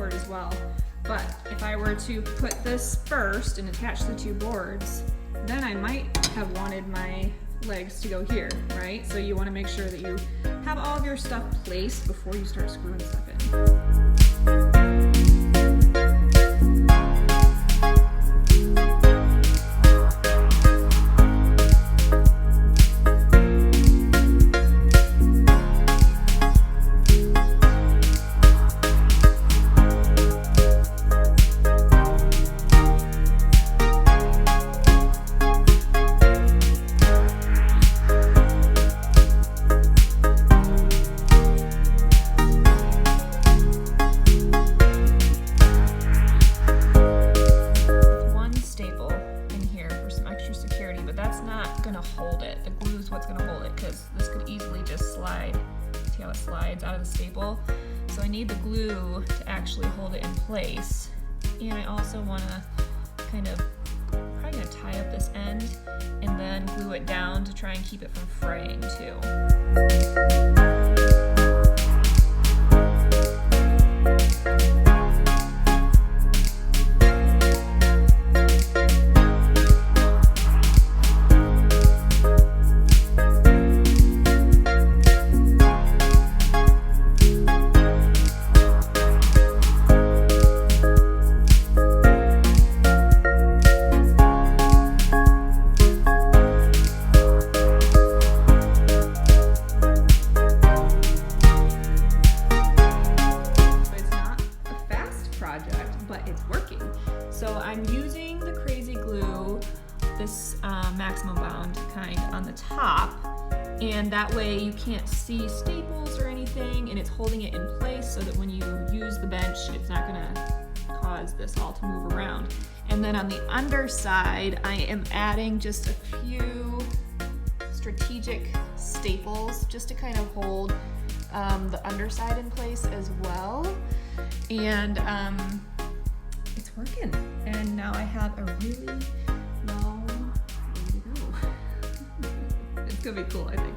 cord as well. But if I were to put this first and attach the two boards, then I might have wanted my legs to go here, right? So you want to make sure that you have all of your stuff placed before you start screwing stuff in. Hold it. The glue is what's going to hold it, because this could easily just slide. See how it slides out of the staple? So I need the glue to actually hold it in place. And I also want to kind of, probably going to tie up this end and then glue it down to try and keep it from fraying too. But it's working. So I'm using the crazy glue, this maximum bound kind on the top, and that way you can't see staples or anything, and it's holding it in place so that when you use the bench, it's not gonna cause this all to move around. And then on the underside, I am adding just a few strategic staples just to kind of hold the underside in place as well. And it's working, and now I have a really long way to go. It's gonna be cool, I think.